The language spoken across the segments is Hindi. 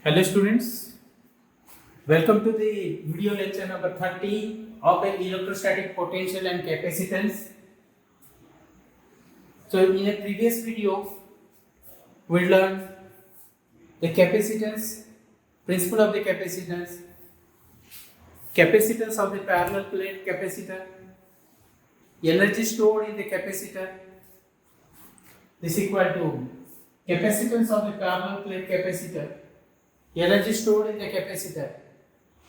Hello students, welcome to the video lecture number 30 of an electrostatic potential and capacitance. So in a previous video, we learned the capacitance, principle of the capacitance, capacitance of the parallel plate capacitor, energy stored in the capacitor. This is equal to capacitance of the parallel plate capacitor, energy stored in the capacitor,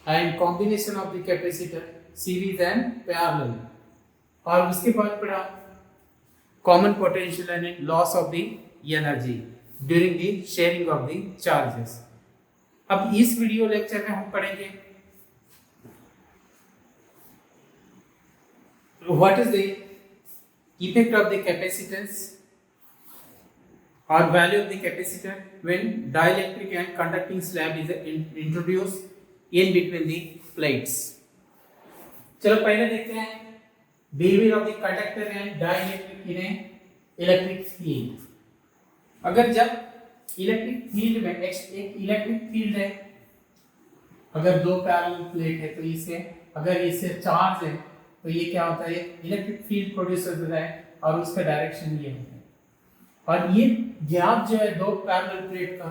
and combination of the capacitor series and parallel. और उसके बाद पढ़ा common potential and loss of the energy during the sharing of the charges. अब इस वीडियो लेक्चर में हम पढ़ेंगे what is the effect of the capacitance or value of the capacitor when dielectric and conducting slab is introduced in between the plates. चलो पहले देखते हैं behavior of the conductor and dielectric in a electric field. अगर जब इलेक्ट्रिक फील्ड में एक इलेक्ट्रिक फील्ड है, अगर दो पैरेलल प्लेट है तो इसे अगर इससे चार्ज है तो ये क्या होता है, इलेक्ट्रिक फील्ड प्रोड्यूस होता है और उसका डायरेक्शन ये होता है. और ये गैप जो है दो पैरेलल प्लेट का,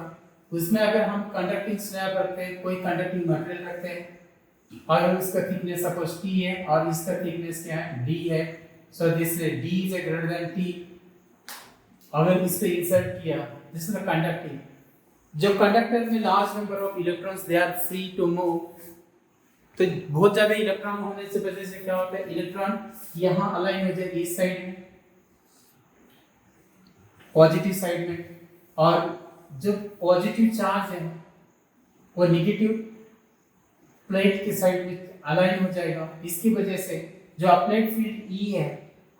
उसमें अगर हम कंडक्टिंग स्लैब रखते हैं, कोई कंडक्टिंग मटेरियल रखते हैं और उसका थिकनेस सपोज T है और इसका थिकनेस क्या है, D है. So this D is greater than T. अगर इससे इंसर्ट किया, दिस इज द कंडक्टिंग. जो कंडक्टर में large number of electrons they are free to move, तो बहुत ज्यादा इलेक्ट्रॉन होने से वजह से क्या होता है, इलेक्ट्रॉन यहाँ अलाइन हो जाए इस साइड में, पॉजिटिव साइड में, और जो पॉजिटिव चार्ज है वो नेगेटिव प्लेट के साइड में अलाइन हो जाएगा. इसकी वजह से जो अप्लाइड फील्ड E है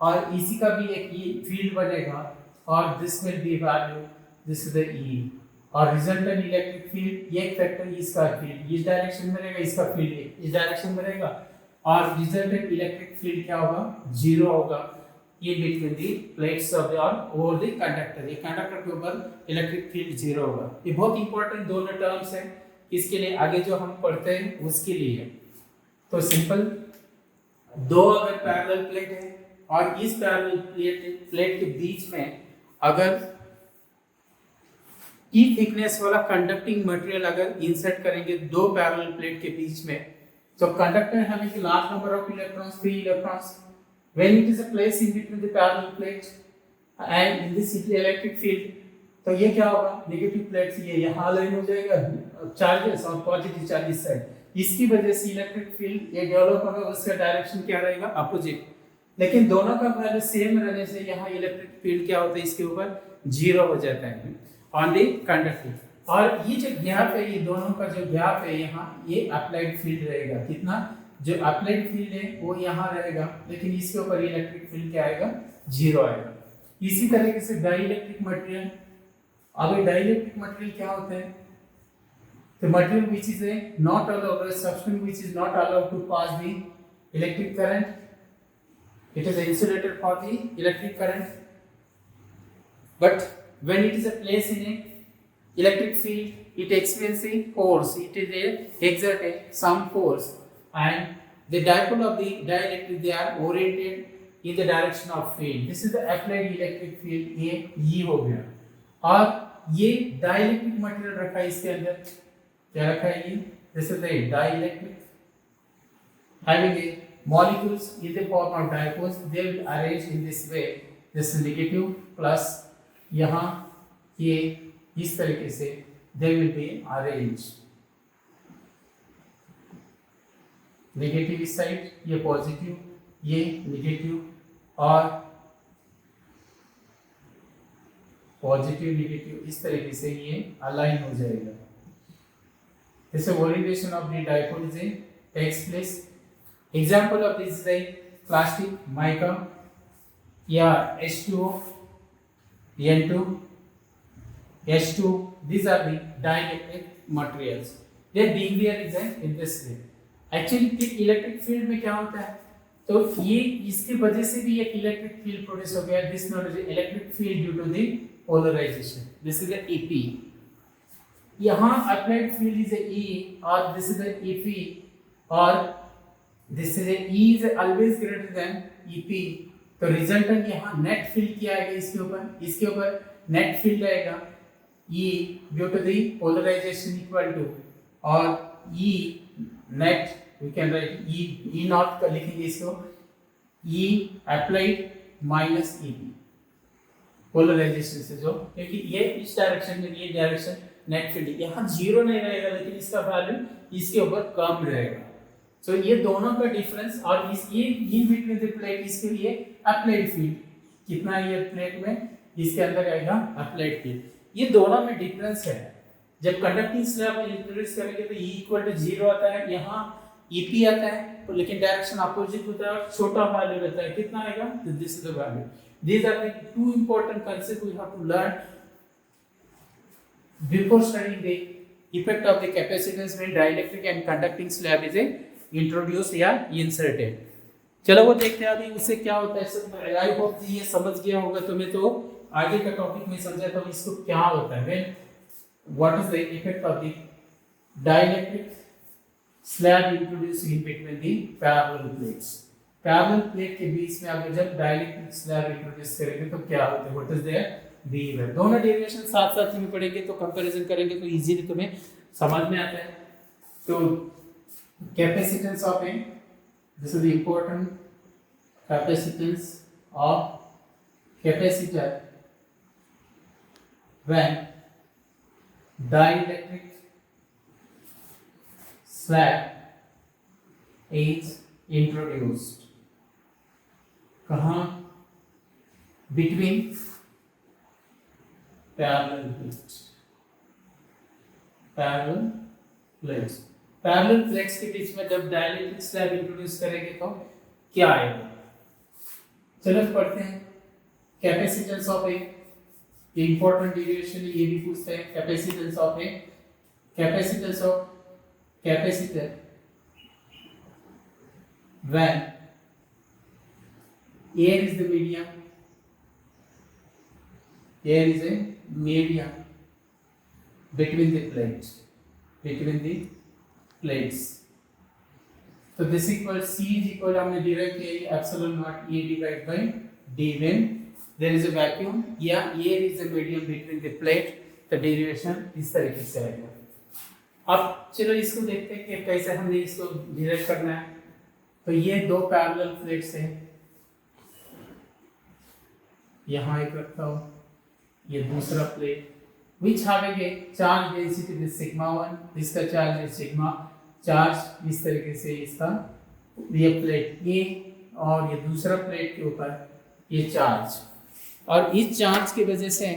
और इसी का भी एक E फील्ड बनेगा और this will be value, this is the E. और रिजल्टेंट इलेक्ट्रिक फील्ड, ये एक फैक्टर इसका फील्ड इस डायरेक्शन में रहेगा, इसका फील्ड इस डायरेक्शन में रहेगा, और रिजल्टेंट इलेक्ट्रिक फील्ड क्या होगा, जीरो होगा in between the plates of the or over the conductor. ये कंडक्टर के ऊपर इलेक्ट्रिक फील्ड जीरो होगा. ये बहुत इंपॉर्टेंट दोनों टर्म्स हैं, इसके लिए आगे जो हम पढ़ते हैं उसके लिए. तो सिंपल, दो अगर पैरेलल प्लेट है और इस पैरेलल प्लेट के बीच में अगर ई थिकनेस वाला कंडक्टिंग मटेरियल अगर इंसर्ट करेंगे दो पैरेलल प्लेट के बीच में, तो conductor having a large number of electrons, free electrons, when it is a place in between the parallel plates and in this electric field, तो ये क्या होगा, नेगेटिव प्लेट्स ये यहाँ अलाइन हो जाएगा चार्जेस और पॉजिटिव चार्जेस साइड. इसकी वजह से इलेक्ट्रिक फील्ड ये डेवलप होगा, उसका डायरेक्शन क्या रहेगा, अपोजिट. लेकिन दोनों का वैल्यू सेम रहने से यहाँ इलेक्ट्रिक फील्ड क्या होता है, इसके ऊपर जीरो हो जाता है ऑन द कंडक्टर. और ये जो गैप है, ये दोनों का जो गैप है यहाँ, ये अप्लाइड फील्ड रहेगा. कितना, जो अप्लाइड फील्ड है वो यहाँ रहेगा, लेकिन इसके ऊपर इलेक्ट्रिक फील्ड क्या आएगा, जीरो आएगा. इसी तरीके से डाइलेक्ट्रिक मटेरियल. अब डाइलेक्ट्रिक मटेरियल क्या होता है, तो material which is not allowed, substance which is not allowed to pass the electric current, it is insulated for the electric current. But when it is a place in a electric field, it experiences a force, it is exert some force, and the dipole of the dielectric, they are oriented in the direction of field. This is the applied electric field. ये हो गया. और ये dielectric material रखा है, इसके अंदर क्या रखा है, ये this is the dielectric having a molecules in the form of dipoles. They will arrange in this way, this negative plus यहाँ ये इस तरीके से they will be arranged. Negative इस साइड, ये पॉजिटिव, ये नेगेटिव, और पॉजिटिव नेगेटिव, इस तरीके से ये अलाइन हो जाएगा. This orientation of the dipole is takes place. Example of this is plastic, mica, या H2O, N2, H2. These are the dielectric materials. Their behavior is in this way. Actually electric field में क्या होता है, तो ये इसकी वजह से भी एक इलेक्ट्रिक फील्ड प्रोड्यूस हो गया. This known is electric field due to the polarisation. This is the EP. यहाँ applied field is a E or this is a EP or this is a E is always greater than EP, तो रिजल्टेंट यहाँ नेट फील्ड क्या आएगा इसके ऊपर नेट फील्ड आएगा E due to the polarization equal to और E net we can write E naught का लिखेंगे इसको E applied minus EP polarisation से जो, क्योंकि ये इस डायरेक्शन में ये डायरेक्शन नेट फील्ड यहाँ जीरो नहीं रहेगा लेकिन इसका वैल्यू इसके ऊपर कम रहेगा। सो ये दोनों का डिफरेंस और इस ये इन बिटवीन द प्लेट इसके लिए अप्लाइड फील्ड कितना है ये प्लेट में इसके अंदर आएगा अप्लाइड फील्ड, ये दोनों में डिफरेंस है। जब कंडक्टिंग स्लैब इंट्रोड्यूस करेंगे तो E इक्वल टू 0 आता है, यहाँ EP आता है लेकिन डायरेक्शन अपोजिट होता है और छोटा वैल्यू रहता है, कितना आएगा, this is the value. These are the two important concepts we have to learn before studying the effect of the capacitance when dielectric and conducting slab is introduced या inserted। चलो वो देखते हैं अभी उससे क्या होता है। सब आई होप ये समझ गया होगा तुम्हें, तो आगे का टॉपिक में समझा तो इसको क्या होता है when what is the effect of the dielectric slab introduced in between the parallel plates। Parallel plate के बीच में अगर जब डाइलेक्ट्रिक स्लैब इंट्रोड्यूस करेंगे तो क्या होता है, व्हाट इज देयर बिहेवियर। दोनों डेरिवेशन साथ साथ में पढ़ेंगे तो कंपैरिजन करेंगे तो इजीली तुम्हें समझ में आता है। तो capacitance of A, this is the important capacitance of capacitor when dielectric slab is introduced कहाँ, between parallel plates. Parallel plates के बीच में जब डाइलेक्ट्रिक स्लैब इंट्रोड्यूस करेंगे तो क्या आएगा, चलो पढ़ते हैं। Capacitance of A, important derivation ये भी पूछते हैं। Capacitance of A, capacitance of capacitor when air is the medium, air is a medium between the plates, so this equals C is equal, हमने डिराइव किया epsilon naught A divided by D when there is a vacuum या air is a medium between the plate, तो डेरिवेशन इस तरीके से आएगा। अब चलो इसको देखते हैं कि कैसे हमने इसको डिराइव करना है। तो ये दो पैरेलल प्लेट्स हैं, यहाँ एक रखता हूँ, ये दूसरा plate which having a charge density with sigma 1, इसका चार्ज है सिग्मा, चार्ज इस तरीके से इसका ये प्लेट ए और ये दूसरा प्लेट के ऊपर ये चार्ज, और इस चार्ज की वजह से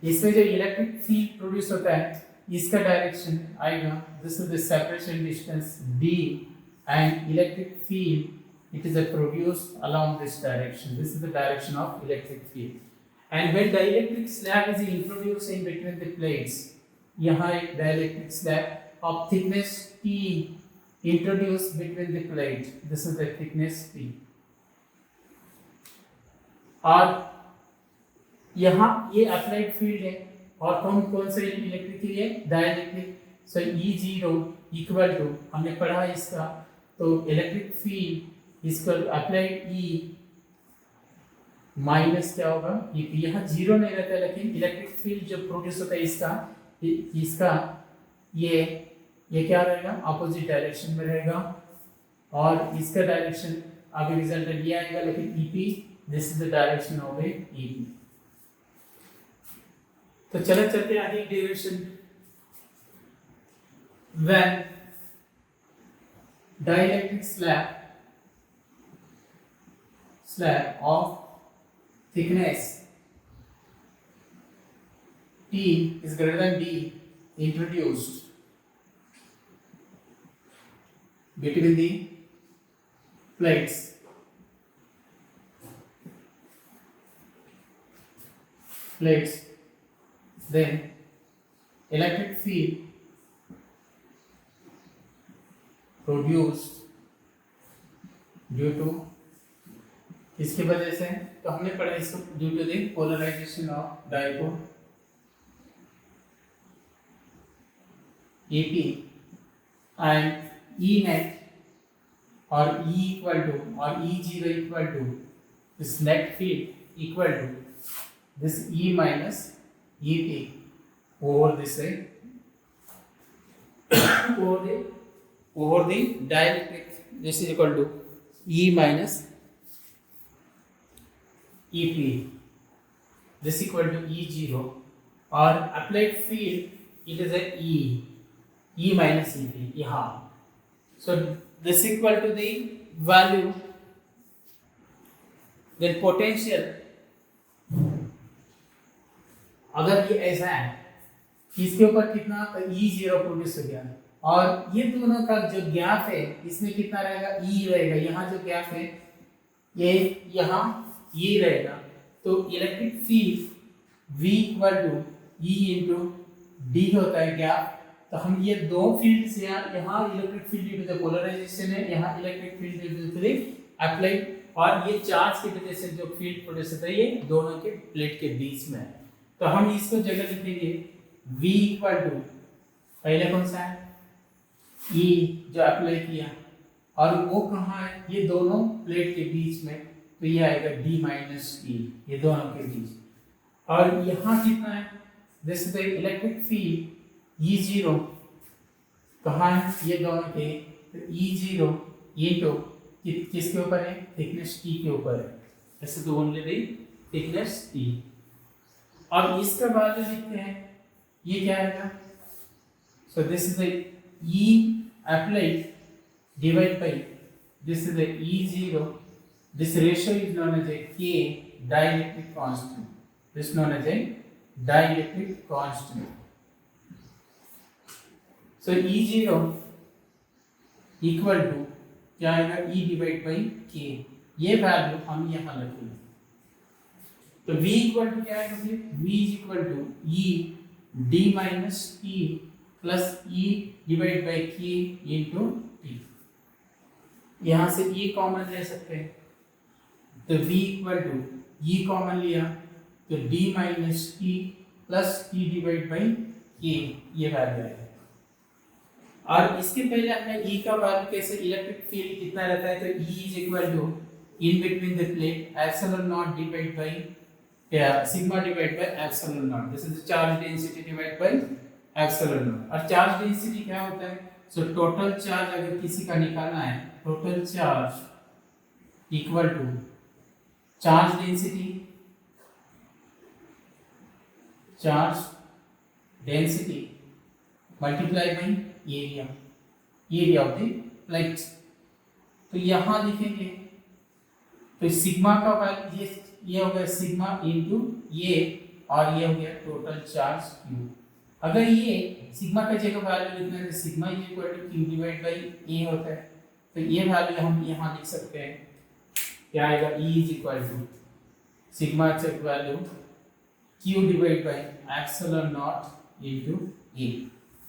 इसमें जो इलेक्ट्रिक फील्ड प्रोड्यूस होता है इसका डायरेक्शन आएगा, this is the separation distance d and electric field it is produced along this direction, this is the direction of electric field। and when dielectric slab is introduced in between the plates, यहाँ एक dielectric slab of thickness T introduced between the plate, this is the thickness T, और यहाँ ये अप्लाइड फील्ड है और कौन सा इलेक्ट्रिक के लिए dielectric, so E0 equal to हमने पढ़ा इसका, तो इलेक्ट्रिक फील्ड इसका अप्लाइड E माइनस क्या होगा, यहाँ जीरो नहीं रहता है लेकिन इलेक्ट्रिक फील्ड जो प्रोड्यूस होता है इसका ये क्या रहेगा, अपोजिट डायरेक्शन में रहेगा और इसका डायरेक्शन अभी रिजल्ट ये आएगा लेकिन EP, this is the direction of A EP। तो चलते हैं आगे derivation. when dielectric slab of thickness T is greater than D introduced between the plates, then electric field produced due to इसकी वजह से, तो हमने पढ़ा इसको due to the polarisation of dipole, EP and E net or E equal to or E0 equal to this net field equal to this E minus EP over this over the dielectric. This is equal to E minus EP. This equal to E0 or applied field, it is a E minus EP. Yeah. So this equal to the value, then potential अगर ये ऐसा है इसके ऊपर कितना E0 प्रोड्यूस हो गया और ये दोनों का जो गैप है इसमें कितना रहेगा E रहेगा. यहाँ जो गैप है ये यहाँ E रहेगा तो electric field V equal to E into D होता है गैप. तो हम ये दो फील्ड्स यहाँ electric field due to the polarisation है, यहाँ electric field due to the applied, और ये चार्ज की वजह से जो फील्ड प्रोड्यूस होता है ये दोनों के प्लेट के बीच में है. तो हम इसको जगह लिखेंगे V इक्वल टू पहले कौन सा है E जो अप्लाई किया और वो कहाँ है ये दोनों प्लेट के बीच में, तो ये आएगा D माइनस E ये दोनों के बीच. और यहाँ कितना है this the electric field E0 कहाँ है ये दोनों के, तो E0 इंटू किसके ऊपर है थिकनेस T के ऊपर है. ऐसे तो ओनली द थिकनेस T. और इसका बाद लिखते हैं ये क्या आएगा. So this is the E applied divided by this is the E0. This ratio is known as a K dielectric constant. This is known as a dielectric constant. So E0 equal to क्या आएगा E divided by K. ये वैल्यू हम यहाँ रखेंगे. तो V इक्वल टू क्या आएगा फिर V is equal to E D minus T plus E divide by K into T. यहाँ से E कॉमन ले सकते हैं तो V equal to E common लिया तो D minus T plus T divide by K ये वैल्यू आएगा. और इसके पहले हमने E का वैल्यू कैसे इलेक्ट्रिक फील्ड कितना रहता है तो E is equal to in between the plate epsilon nought divide by sigma divide by epsilon nought. This is the charge density divide by epsilon nought. और चार्ज डेंसिटी क्या होता है सो टोटल चार्ज अगर किसी का निकालना है total charge equal to charge density multiply by area of the plate. तो यहाँ लिखेंगे तो सिग्मा का वैल्यू ये हो गया सिग्मा इंटू ये और ये हो गया टोटल चार्ज क्यू. अगर ये सिग्मा का जगह वैल्यू लिखना है तो sigma is equal to q divide by A होता है. तो ये वैल्यू हम यहाँ लिख सकते हैं क्या आएगा E is equal to sigma check value q divide by epsilon naught into A.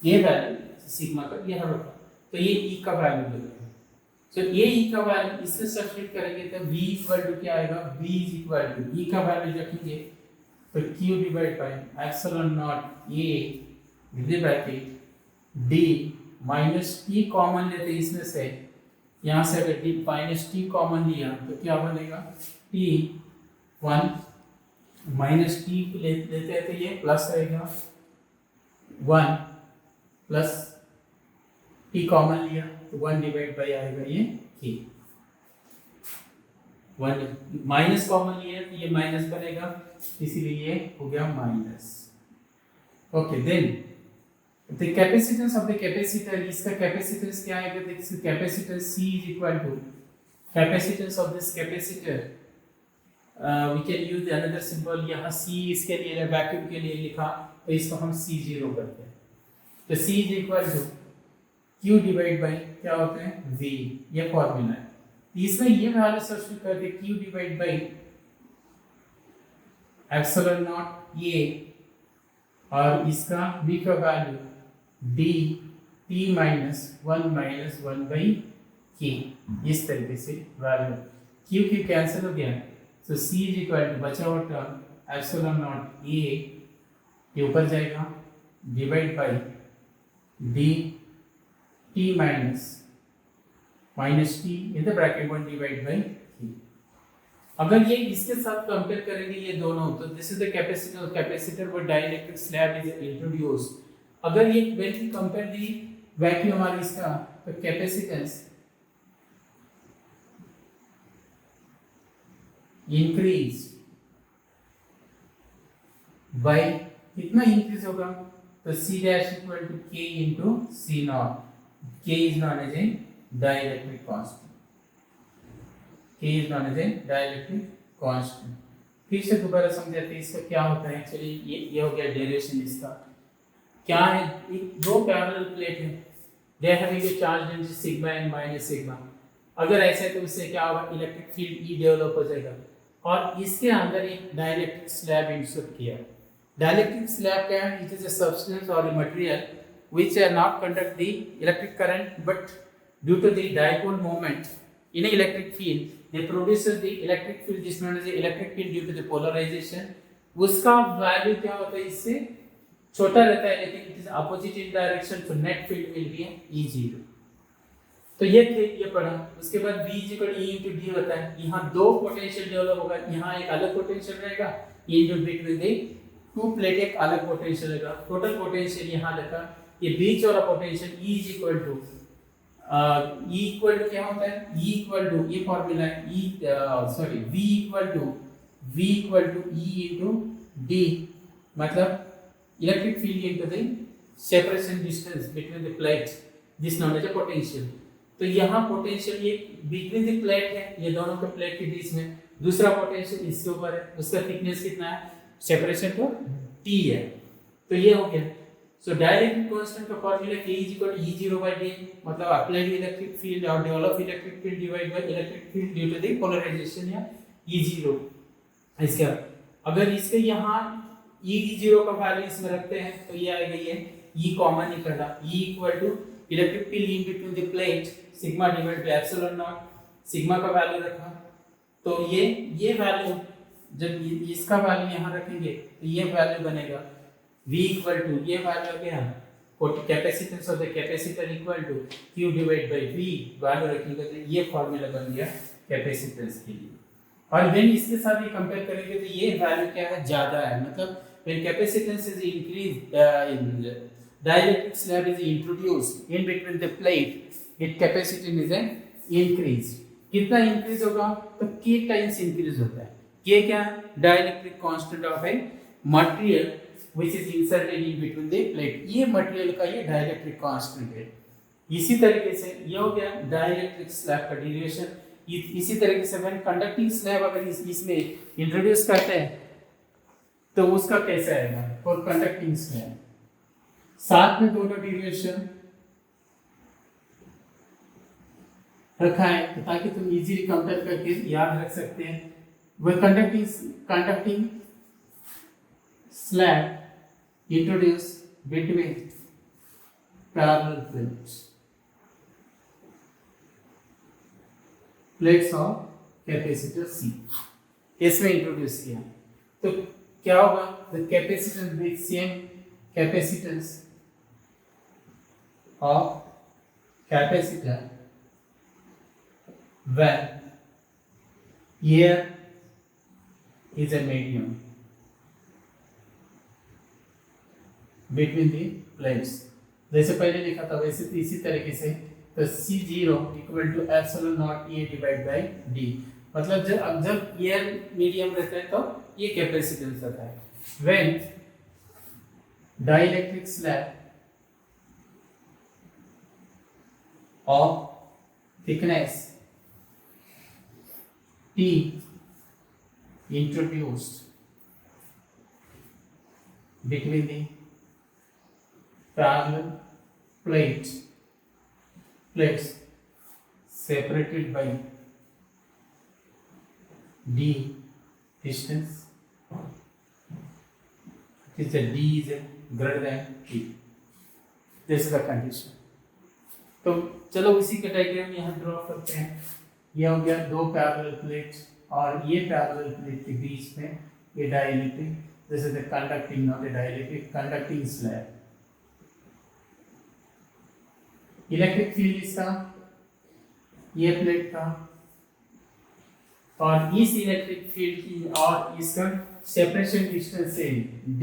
ये वैल्यू सिग्मा का ये होगा तो ये E का वैल्यू देगा. तो ये E का वैल्यू इससे सब्स्टिट्यूट करेंगे तो V इक्वल टू क्या आएगा V is equal to E का वैल्यू रखेंगे तो Q divide by epsilon nought A with bracket D minus T common लेते हैं इसमें से. यहाँ से अगर D माइनस T कॉमन लिया तो क्या बनेगा T 1 माइनस T लेते हैं तो ये प्लस आएगा 1 प्लस T कॉमन लिया तो 1 डिवाइड बाई आएगा ये K. 1 माइनस कॉमन लिया तो ये माइनस बनेगा इसीलिए ये हो गया minus. Okay then the capacitance of the capacitor. इसका कैपेसिटेंस क्या आएगा देखिए capacitor C is equal to capacitance of this capacitor we can use another symbol. यहाँ C इसके लिए वैक्यूम के लिए लिखा तो इसको हम C0 करते हैं. तो C is equal to Q divide by क्या होता है V. ये फॉर्मूला है. इसमें ये वैल्यू सब्स्टिट्यूट करके Q divide by epsilon nought A और इसका V का value D T minus 1 by K. इस तरीके से वैल्यू Q कैंसिल हो गया तो C इज इक्वल टू बचा हुआ टर्म एप्सिलॉन नॉट A के ऊपर जाएगा divide by D T minus T in the bracket 1 divide by 3। अगर ये इसके साथ कंपेयर करेंगे ये दोनों, तो this is the capacitor with dielectric slab is introduced. अगर ये when we compare the vacuum हमारी इसका, तो कैपेसिटेंस इंक्रीज बाय कितना इंक्रीज होगा, तो C dash equal to K into C naught. K is known as a dielectric constant. K is known as a dielectric constant. फिर से दोबारा समझाते हैं इसका क्या होता है। चलिए ये हो गया डेरिवेशन इसका। क्या है, एक दो पैरेलल प्लेट है, they having a charge density sigma and minus sigma. अगर ऐसा है तो इससे क्या होगा, इलेक्ट्रिक फील्ड E डेवलप हो जाएगा और इसके अंदर एक डाइलेक्ट्रिक स्लैब इंसर्ट किया। डाइलेक्ट्रिक स्लैब क्या है, इट इज अ सब्सटेंस और a material which not conduct the electric current, but due to the dipole moment in an electric field they produces the electric field is known as the electric field due to the polarization। उसका वैल्यू क्या होता है, इससे छोटा रहता है, लेकिन it is opposite in direction, तो net field will be E0। तो ये थे, ये पढ़ा। उसके बाद V E into D होता है। यहाँ दो पोटेंशियल डेवलप होगा, यहाँ एक अलग पोटेंशियल रहेगा, into between the two plate एक अलग पोटेंशियल रहेगा। टोटल पोटेंशियल यहाँ लिखा, ये बीच वाला potential E is equal to E equal to क्या होता है, E equal to ये फॉर्मूला है V equal to E into D, मतलब electric field into the separation distance between the plates, this known as a potential। तो यहाँ पोटेंशियल ये between the plate है, ये दोनों के प्लेट के बीच में, दूसरा पोटेंशियल इसके ऊपर है, उसका थिकनेस कितना है, सेपरेशन तो T है। तो ये हो गया। सो डाइलेक्ट्रिक कांस्टेंट का formula K is equal to E0 by D, मतलब अप्लाइड इलेक्ट्रिक फील्ड और develop electric field divide by electric field due to the polarisation या E0। इसका अगर इसके यहाँ E0 का वैल्यू इसमें रखते हैं तो ये आएगा, ये E कॉमन निकला, E equal to electric field in between the plate sigma divide by epsilon nought, sigma का वैल्यू रखा, तो ये वैल्यू जब इसका वैल्यू यहाँ रखेंगे तो ये वैल्यू बनेगा V इक्वल टू, ये वैल्यू आ गया capacitance of the capacitor equal to Q divide by V, value रखेंगे तो ये फॉर्मूला बन गया कैपेसिटेंस के लिए। और व्हेन इसके साथ ये कंपेयर करेंगे तो ये वैल्यू क्या है, ज्यादा है, मतलब when capacitance is increase in dielectric slab is introduced in between the plate, its capacitance is increase। कितना इंक्रीज होगा, तो K टाइम्स इंक्रीज होता है। K क्या है, dielectric constant of a material which is inserted in between the plate, ये मटेरियल का ये डाइलेक्ट्रिक कांस्टेंट है। इसी तरीके से ये हो गया डाइलेक्ट्रिक स्लैब का डेरिवेशन। इसी तरीके से व्हेन कंडक्टिंग स्लैब अगर इसमें इंट्रोड्यूस करते हैं तो उसका कैसे आएगा, फॉर कंडक्टिंग स्लैब साथ में दोनों डेरिवेशन रखा है ताकि तुम इजीली कंपेयर करके याद रख सकते हैं। वह conducting slab introduce between parallel plates of capacitor C, इसमें इंट्रोड्यूस किया तो क्या होगा, the capacitance with same capacitance of capacitor when air is a medium between the plates। जैसे पहले लिखा था वैसे तो इसी तरीके से, तो C0 equal to epsilon nought A divide by D, मतलब जब एयर मीडियम रहता है तो ये कैपेसिटेंस रहता है। When dielectric slab of thickness T introduced between the parallel plates separated by D distance, is a D is a greater than T, this is the condition। तो चलो इसी का डायग्राम यहाँ ड्रॉ करते हैं। ये हो गया दो पैरेलल प्लेट्स और ये पैरेलल प्लेट के बीच में ये dielectric, this is the conducting not a dielectric, conducting slab. Electric field इसका ये प्लेट का और इस इलेक्ट्रिक फील्ड की और इसका सेपरेशन डिस्टेंस है d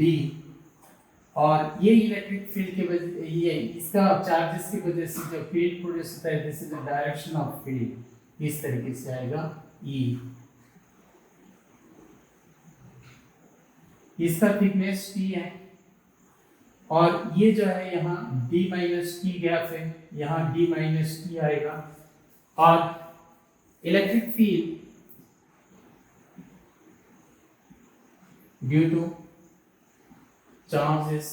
और ये इलेक्ट्रिक फील्ड के वजह ये इसका चार्जेस की वजह से जो फील्ड प्रोड्यूस होता है this is the direction of field इस तरीके से आएगा E इसका थिकनेस T है और ये जो है यहाँ D माइनस T गैप है यहाँ D माइनस T आएगा और electric field due to charges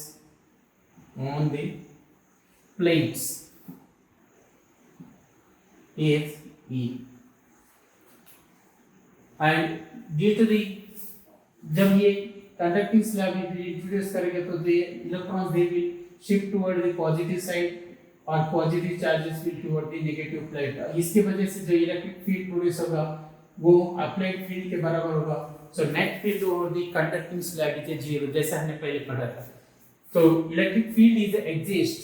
on the plates is E and due to the जब ये conducting slab introduce करेंगे तो the electrons they will shift toward the positive side और positive charges will toward the negative plate इसके वजह से जो electric field produce होगा वो applied field के बराबर होगा so net field over the conducting slab is zero जैसा हमने पहले पढ़ा था so electric field is exist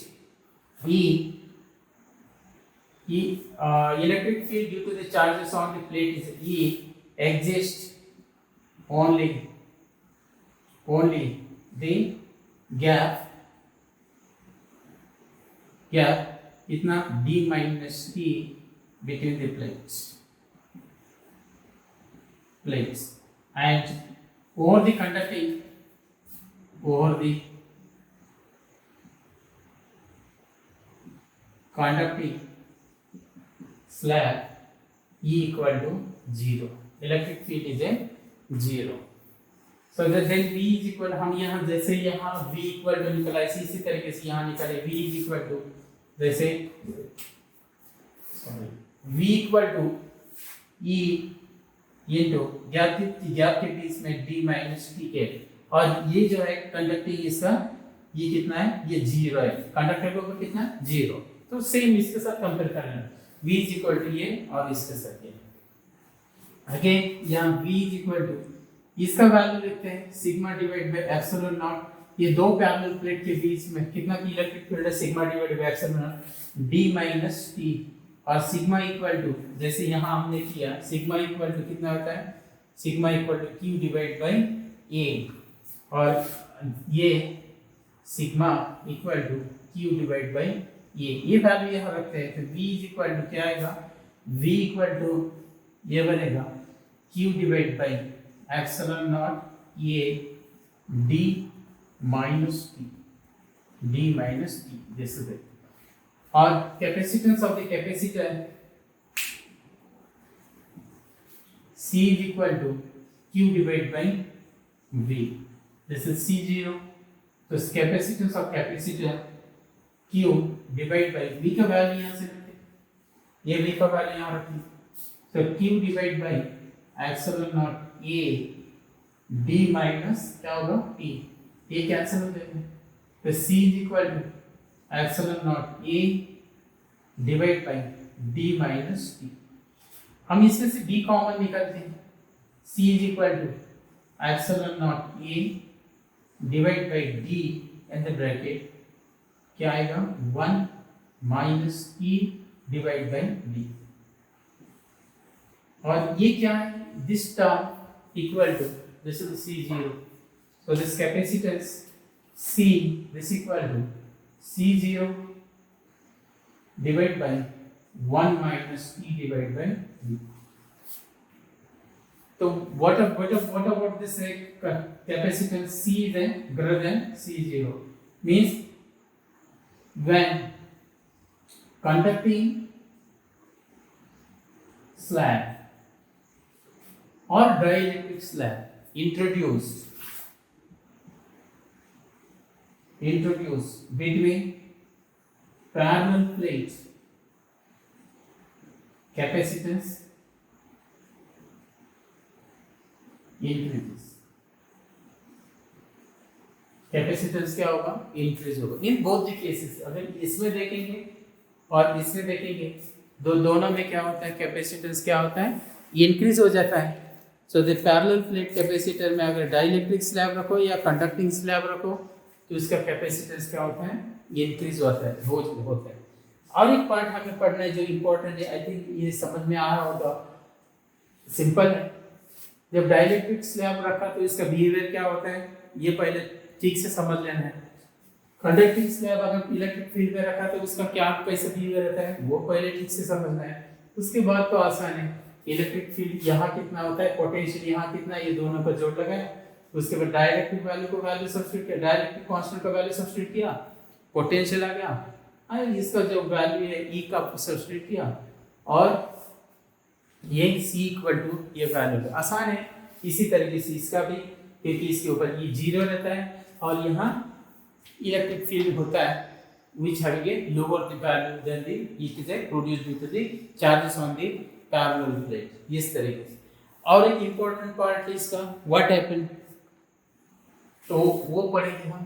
electric field due to the charges on the plate is E exists only the gap इतना D minus T between the plates and over the conducting slab E equal to 0 electric field is a 0 so then V is equal हम यहाँ जैसे यहाँ V equal to निकला इसी तरीके से यहाँ निकाले V is equal to जैसे V equal to E into gap के बीच में D माइनस टी के और ये जो है कंडक्टिंग इसका ये कितना है ये 0 है कंडक्टर के ऊपर कितना 0 तो सेम इसके साथ कंपेयर कर लेना V is equal to ये और इसके साथ ये अगेन यहाँ V is equal to इसका वैल्यू लिखते हैं sigma divide by epsilon naught ये दो पैरेलल प्लेट के बीच में कितना की इलेक्ट्रिक फील्ड है sigma divide by epsilon not D minus T और सिग्मा इक्वल टू जैसे यहाँ हमने किया सिग्मा इक्वल टू कितना होता है sigma equal to q divide by A और ये sigma equal to q divide by ये वैल्यू यहाँ रखते हैं तो v इज इक्वल टू क्या आएगा v इक्वल टू ये बनेगा q divide by epsilon naught ये d minus t this is it और capacitance of the capacitor C is equal to Q divided by V. This is C0. So capacitance of capacitor Q divided by V का वैल्यू यहाँ से रखें, ये V का वैल्यू यहाँ रखें. So Q divided by epsilon naught A D minus क्या होगा T. ये कैंसिल हो जाएगा. तो C is equal to epsilon naught A divided by D minus T. हम इसमें से D कॉमन निकालते हैं. C is equal to epsilon naught A divided by D in the bracket क्या आएगा 1 minus E divided by D. और ये क्या है? This term equal to this is C0. So this capacitance C this equal to C0 divided by 1 minus E divided by D. So what about this capacitance C then greater than C0 means when conducting slab or dielectric slab introduced between parallel plates capacitance increases. Capacitance क्या होगा इंक्रीज होगा इन बोथ द केसेस. अगर इसमें देखेंगे और इसमें देखेंगे दोनों में क्या होता है कैपेसिटेंस क्या होता है इंक्रीज हो जाता है. So the parallel plate capacitor में अगर डाइलेक्ट्रिक स्लैब रखो या कंडक्टिंग स्लैब रखो तो इसका कैपेसिटेंस क्या होता है इंक्रीज होता है होता है. और एक पार्ट हमें पढ़ना है जो इम्पोर्टेंट है, आई थिंक ये समझ में आ रहा होगा, सिंपल है। जब डाइलेक्ट्रिक स्लैब रखा तो इसका बिहेवियर क्या होता है ये पहले ठीक से समझ लेना है। कंडक्टिंग स्लैब अगर इलेक्ट्रिक फील्ड में रखा तो उसका क्या कैसे बिहेवियर रहता है वो पहले ठीक से समझना है। उसके बाद तो आसान है, इलेक्ट्रिक फील्ड यहाँ कितना होता है, पोटेंशियल यहाँ कितना, ये दोनों पर जोड़ लगाए। उसके बाद डाइलेक्ट्रिक वैल्यू को वैल्यू सब्स्टिट्यूट किया, डाइलेक्ट्रिक कांस्टेंट का वैल्यू सब्स्टिट्यूट किया, पोटेंशियल आ गया, इसका जो वैल्यू है ई का सब्स्टिट्यूट किया, और ये C इक्वल टू ये वैल्यू आसान है। इसी तरीके से इसका भी, क्योंकि इसके ऊपर ये जीरो रहता है और यहाँ इलेक्ट्रिक फील्ड होता है which having a lower the value than the it is produced due to the charges on the parallel plate, इस तरीके से। और एक important part है इसका what happened, तो वो पढ़ेंगे हम।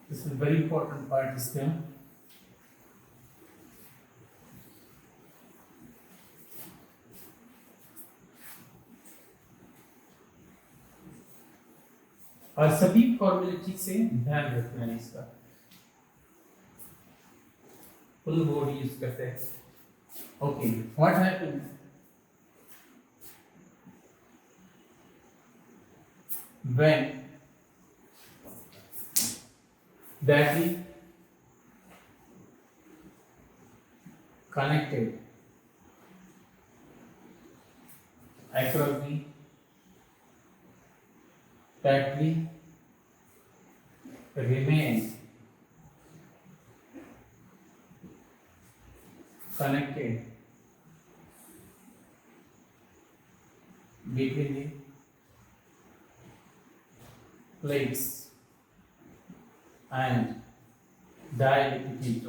This is very important part इसका। और सभी फॉर्मूले ठीक से ध्यान रखना है इसका, फुल बोर्ड यूज करते हैं। Okay, what happened when battery connected across the battery remains connected between the plates and dielectric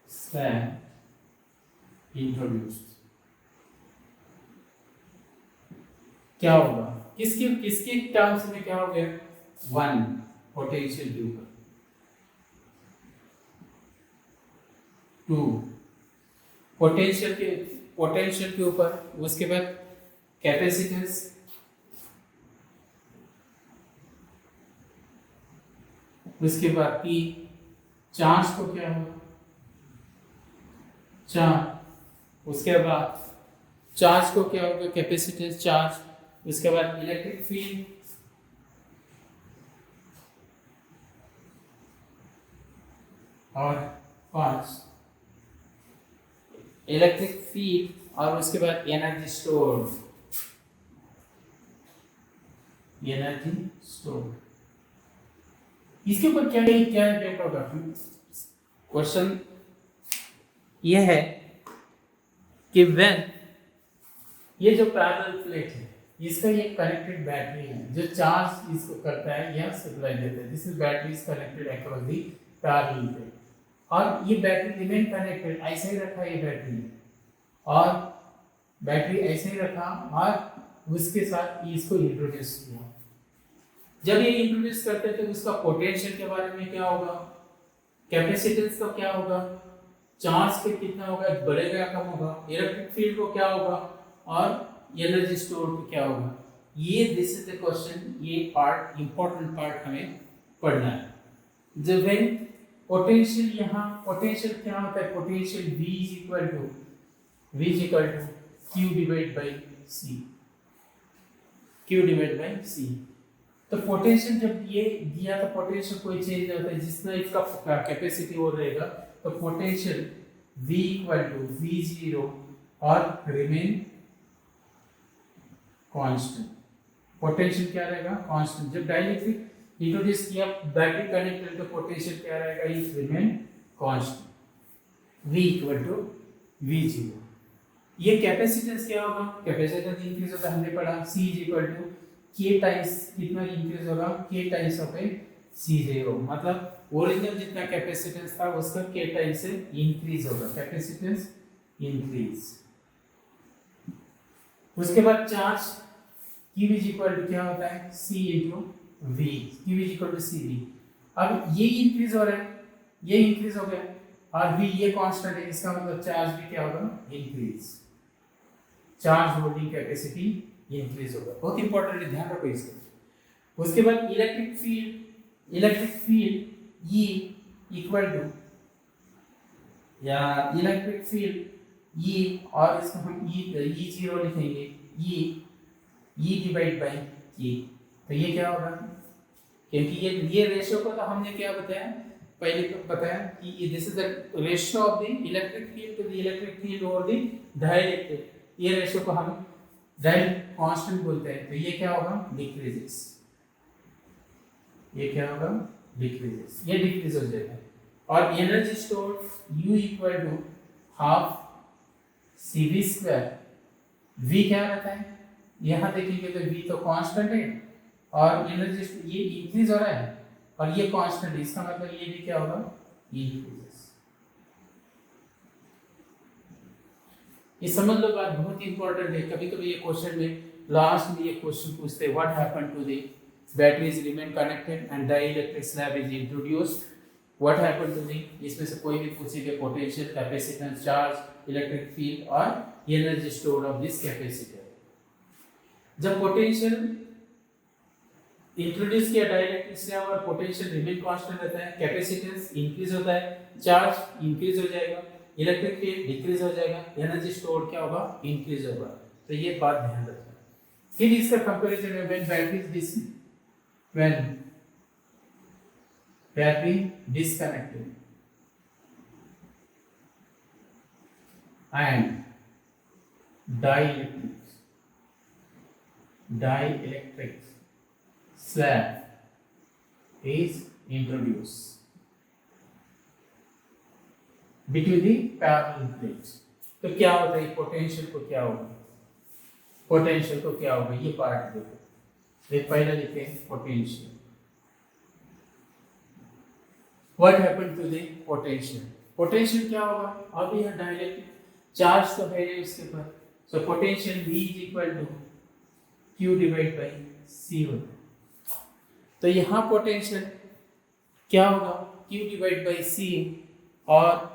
slab introduced। क्या होगा, किसके किसके टर्म्स में क्या हो गया, वन पोटेंशियल के ऊपर, टू पोटेंशियल के ऊपर, उसके बाद कैपेसिटेंस, उसके बाद पी चार्ज को क्या होगा चार्ज, उसके बाद चार्ज को क्या होगा कैपेसिटेंस चार्ज, उसके बाद इलेक्ट्रिक फील्ड, और पांच इलेक्ट्रिक फील्ड, और उसके बाद एनर्जी स्टोर्ड, इसके ऊपर क्या इम्पैक्ट होगा। क्वेश्चन ये है कि व्हेन ये जो पैरेलल प्लेट है इसका ये कनेक्टेड बैटरी है जो चार्ज इसको करता है, यह सप्लाई देता है, this is battery is connected across the parallel plate, और ये बैटरी रिमेन कनेक्टेड, ऐसे ही रखा ये बैटरी, और बैटरी ऐसे ही रखा, और उसके साथ इसको इंट्रोड्यूस किया। जब ये इंट्रोड्यूस करते हैं तो उसका पोटेंशियल के बारे में क्या होगा, कैपेसिटेंस का क्या होगा, चार्ज पे कितना होगा, बढ़ेगा कम होगा, इलेक्ट्रिक फील्ड को क्या होगा, और एनर्जी स्टोर पे क्या होगा। ये दिस इज द क्वेश्चन, ये पार्ट इंपॉर्टेंट पार्ट हमें पढ़ना है। जब व्हेन पोटेंशियल, यहाँ पोटेंशियल क्या होता है, potential V is equal to Q divide by C। तो पोटेंशियल जब ये दिया तो पोटेंशियल कोई चेंज नहीं होता है, जितना इसका कैपेसिटी और रहेगा, तो potential V equal to V0 और रिमेन कांस्टेंट। पोटेंशियल क्या रहेगा, कांस्टेंट। जब डाइलेक्ट्रिक इंट्रोड्यूस किया बैटरी कनेक्टेड तो पोटेंशियल क्या रहेगा, is remain constant, V equal to V0। ये कैपेसिटेंस क्या होगा, कैपेसिटेंस इंक्रीज होता है, हमने पढ़ा C is equal to K times कितना इंक्रीज होगा, K टाइम्स ऑफ C0, मतलब ओरिजिनल जितना कैपेसिटेंस था उसका K टाइम्स से इंक्रीज होगा, कैपेसिटेंस इंक्रीज। उसके बाद charge Q is equal to क्या होता है, C into V, Q is equal to CV। अब ये इंक्रीज हो रहा है, ये इंक्रीज हो गया, और V ये कांस्टेंट है, इसका मतलब चार्ज भी क्या होगा, increase. Charge holding capacity increase होगा। बहुत इंपॉर्टेंट है, ध्यान रखो इसको। उसके बाद electric field E equal to, या इलेक्ट्रिक फील्ड E, और इसको हम E जीरो लिखेंगे, E डिवाइड बाई K। तो ये क्या होगा, क्योंकि ये रेशियो को तो हमने क्या बताया, पहले तो बताया कि this is the ratio of the electric field to the electric field over the dielectric. ये रेशियो को हम डाइलेक्ट्रिक कांस्टेंट बोलते हैं। तो ये क्या होगा, डिक्रीजेस। ये क्या होगा, डिक्रीजेस, ये डिक्रीज हो जाएगा। और energy stored U equal to half CV square. V क्या रहता है, यहाँ देखेंगे तो V तो कांस्टेंट है, और एनर्जी ये इंक्रीज हो रहा है और ये कांस्टेंट, इसका मतलब ये भी क्या होगा, इंक्रीजेस। ये समझ लो बात, बहुत इंपॉर्टेंट है। कभी कभी ये क्वेश्चन में लास्ट में ये क्वेश्चन पूछते हैं, what happened to the batteries remain connected and dielectric slab is introduced, what happened to the, इसमें से कोई भी पूछेगा, potential, capacitance, charge, electric field और energy stored of this capacitor. जब पोटेंशियल इंट्रोड्यूस किया डाइलेक्ट्रिक स्लैब और पोटेंशियल रिमेन कांस्टेंट रहता है, कैपेसिटेंस इंक्रीज होता है, चार्ज इंक्रीज हो जाएगा, इलेक्ट्रिक फील्ड डिक्रीज हो जाएगा, एनर्जी स्टोर क्या होगा, इंक्रीज होगा। तो ये बात ध्यान रखना। फिर इसका कंपैरिजन है when battery disconnected and dielectric slab is introduced between the parallel plates। तो क्या होता है, पोटेंशियल को क्या होगा, पोटेंशियल को क्या होगा, ये पार्ट देखो। एक पहले लिखे potential, what happened to the potential, potential क्या होगा, अब यह डाइलेक्ट्रिक चार्ज तो है इसके ऊपर, so potential V is equal to Q divide by C होता। तो यहाँ पोटेंशियल क्या होगा, Q डिवाइड बाई C, और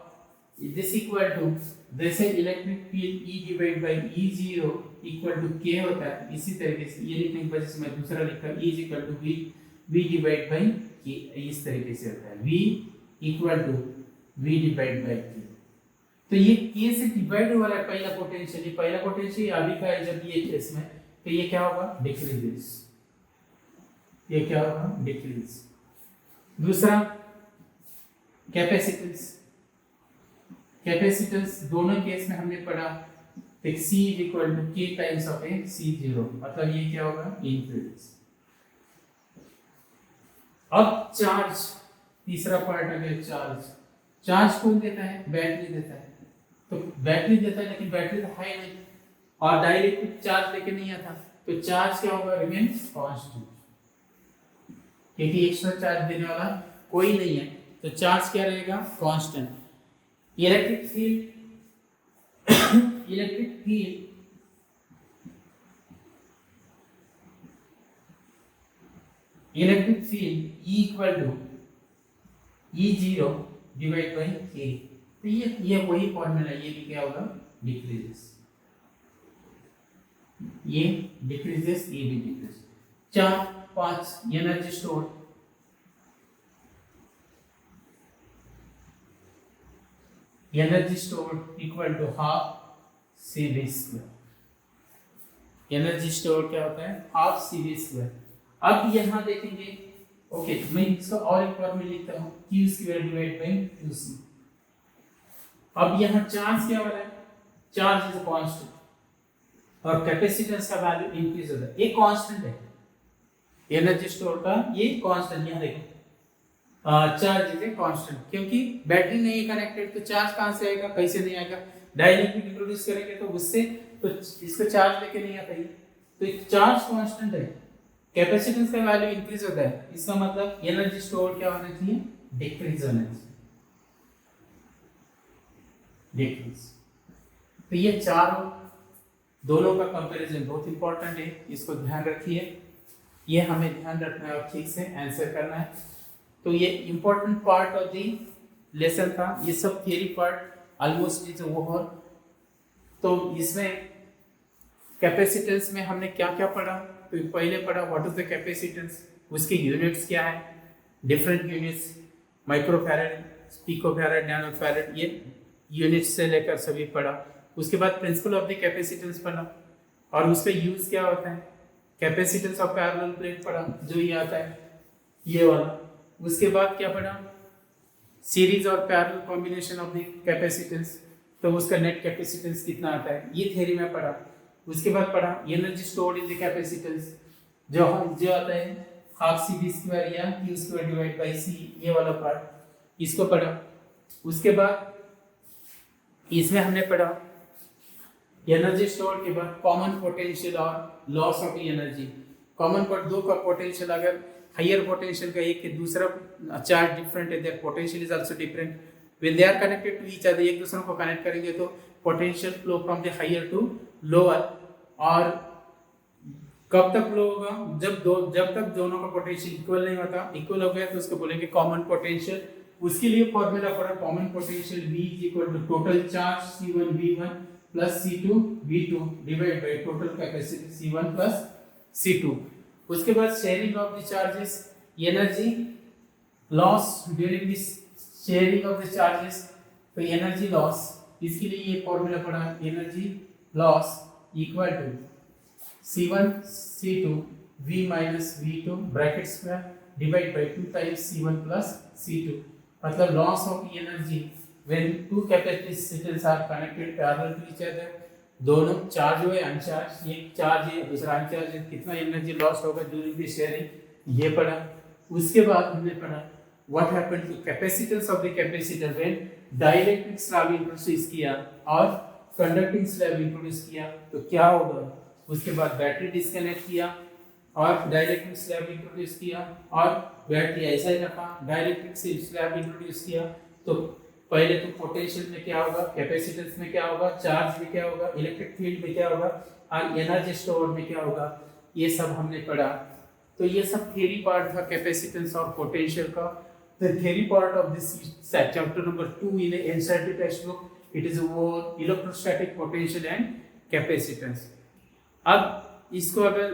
दिस इक्वल टू, जैसे electric field E divide by E0 equal to K होता है, इसी तरीके से ये लिखने की वजह से मैं दूसरा लिखा, E is equal to V divide by K, इस तरीके से होता है, V equal to V divide by K। तो ये K से डिवाइड हो रहा है पहला पोटेंशियल, ये पहला पोटेंशियल अभी का है जब ये केस में, तो ये क्या होगा, डिक्रीजेस, ये क्या होगा, डिक्रीज। दूसरा कैपेसिटेंस, कैपेसिटेंस दोनों केस में हमने पढ़ा, एक C is equal to K times of a C0, मतलब ये क्या होगा, इंक्रीज। अब चार्ज, तीसरा पार्ट आ गया चार्ज। चार्ज कौन देता है, बैटरी देता है। तो बैटरी देता है, लेकिन बैटरी तो है नहीं, और डाइलेक्ट्रिक चार्ज लेके नहीं आता, तो चार्ज क्या होगा, रिमेन कांस्टेंट, क्योंकि एक्स्ट्रा चार्ज देने वाला कोई नहीं है, तो चार्ज क्या रहेगा, constant. Electric field E equal to E0 divide by K। तो ये वही फॉर्मूला, ये भी क्या होगा, डिक्रीजेस, ये डिक्रीजेस, ये भी decrease. 4 5 energy store, energy store equal to half CV square. Energy store क्या होता है, हाफ CV स्क्वायर। अब यहाँ देखेंगे, ओके मैं इसका और एक फॉर्मूला लिखता हूँ, Q square divide by QC। अब यहाँ चार्ज क्या हो रहा है, चार्ज इज कांस्टेंट, और कैपेसिटेंस का वैल्यू इंक्रीज होता है, ये कांस्टेंट है, एनर्जी स्टोर का ये कांस्टेंट। यहाँ देखो चार्ज इज ए कांस्टेंट, क्योंकि बैटरी नहीं है कनेक्टेड, तो चार्ज कहाँ से आएगा, कैसे नहीं आएगा, डाइलेक्ट्रिक इंट्रोड्यूस करेंगे तो उससे, तो इसको चार्ज लेके नहीं आता है, तो चार्ज कांस्टेंट है, कैपेसिटेंस का वैल्यू इंक्रीज होता है, इसका मतलब एनर्जी स्टोर क्या होना चाहिए, डिक्रीज होना चाहिए, डिक्रीज। तो ये चारों दोनों का कंपैरिजन बहुत इंपॉर्टेंट है, इसको ध्यान रखिए, ये हमें ध्यान रखना है और ठीक से आंसर करना है। तो ये important part of the lesson था, ये सब theory part almost is over. तो इसमें कैपेसिटेंस में हमने क्या क्या पढ़ा? तो पहले पढ़ा व्हाट इज द कैपेसिटेंस, उसके यूनिट्स क्या है, डिफरेंट यूनिट्स, माइक्रोफैरड, पिकोफैरड, नैनोफैरड, ये यूनिट्स से लेकर सभी पढ़ा। उसके बाद प्रिंसिपल ऑफ द कैपेसिटेंस पढ़ा और उसका यूज क्या होता है, कैपेसिटेंस ऑफ पैरेलल प्लेट पढ़ा जो ये आता है ये वाला। उसके बाद क्या पढ़ा, सीरीज और parallel combination of the capacitance, तो उसका नेट कैपेसिटेंस कितना आता है ये थ्योरी में पढ़ा। उसके बाद पढ़ा energy stored in the capacitance जो आता है हाफ सी बी स्क्वायर या क्यू स्क्वायर डिवाइड बाई सी, ये वाला पार्ट, इसको पढ़ा। उसके बाद इसमें हमने पढ़ा एनर्जी स्टोर के बाद कॉमन पोटेंशियल और लॉस ऑफ एनर्जी। कॉमन पर दो का पोटेंशियल, अगर हायर पोटेंशियल का एक के दूसरा चार्ज डिफरेंट है, there potential is also different, when they are connected to each other, एक दूसरे को कनेक्ट करेंगे तो potential flow from the higher to lower. और कब तक फ्लो होगा, जब तक दोनों का पोटेंशियल इक्वल नहीं होता, इक्वल हो गया तो उसको बोलेंगे कॉमन पोटेंशियल। उसके लिए फॉर्मूला पड़ा common potential V is equal to total charge C1 V1 plus C2 V2 divide by total capacity C1 plus C2। उसके बाद sharing of the charges, energy loss during this sharing of the charges, तो एनर्जी लॉस, इसके लिए ये फॉर्मूला पड़ा energy loss equal to C1 C2 V minus V2 bracket square divide by 2 times C1 plus C2, मतलब loss of energy when to capacitance are connected parallel to each other, दोनों चार्ज हुए अनचार्ज, एक चार्ज है दूसरा अनचार्ज है, कितना एनर्जी लॉस होगा ड्यूरिंग द शेयरिंग, ये पढ़ा। उसके बाद हमने पढ़ा what happened to capacitance of the capacitor when dielectric slab introduce किया और कंडक्टिंग स्लैब इंट्रोड्यूस किया तो क्या होगा। उसके बाद बैटरी डिस्कनेक्ट किया और डाइलेक्ट्रिक स्लैब इंट्रोड्यूस किया और बैटरी ऐसा ही रखा, डाइलेक्ट्रिक स्लैब इंट्रोड्यूस किया तो पहले तो पोटेंशियल में क्या होगा, कैपेसिटेंस में क्या होगा, चार्ज में क्या होगा, इलेक्ट्रिक फील्ड में क्या होगा और एनर्जी स्टोर में क्या होगा, ये सब हमने पढ़ा। तो ये सब थ्योरी पार्ट था कैपेसिटेंस और पोटेंशियल का। The theory part of this chapter number 2 in NCERT text book, it is about electrostatic potential and capacitance. अब इसको अगर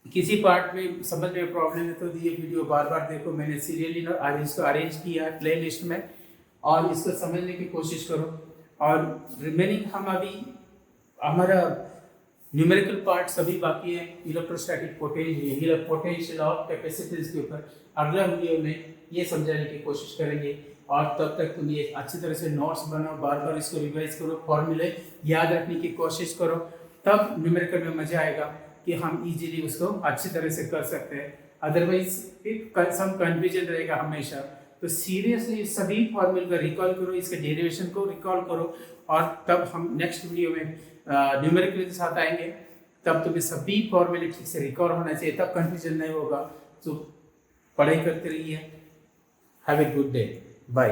किसी पार्ट में समझ में प्रॉब्लम है तो ये वीडियो बार बार देखो, मैंने सीरियली इसको अरेंज किया है प्ले लिस्ट में और इसको समझने की कोशिश करो। और रिमेनिंग हम अभी हमारा न्यूमेरिकल पार्ट सभी बाकी है इलेक्ट्रोस्टैटिक पोटेंशियल और कैपेसिटेंस के ऊपर, अगला वीडियो में ये समझाने की कोशिश करेंगे। और तब तक तुम ये अच्छी तरह से नोट्स बनाओ, बार बार इसको रिवाइज करो, फॉर्मूले याद रखने की कोशिश करो, तब न्यूमेरिकल में मजा आएगा कि हम इजीली उसको अच्छी तरह से कर सकते हैं। अदरवाइज सम कंफ्यूजन रहेगा हमेशा। तो सीरियसली सभी फॉर्मूले को रिकॉल करो, इसके डेरिवेशन को रिकॉल करो और तब हम नेक्स्ट वीडियो में न्यूमेरिकल के साथ आएंगे। तब तुम्हें सभी फॉर्मूले ठीक से रिकॉल होना चाहिए, तब कंफ्यूजन नहीं होगा। तो पढ़ाई करते रहिए। Have a good day, bye.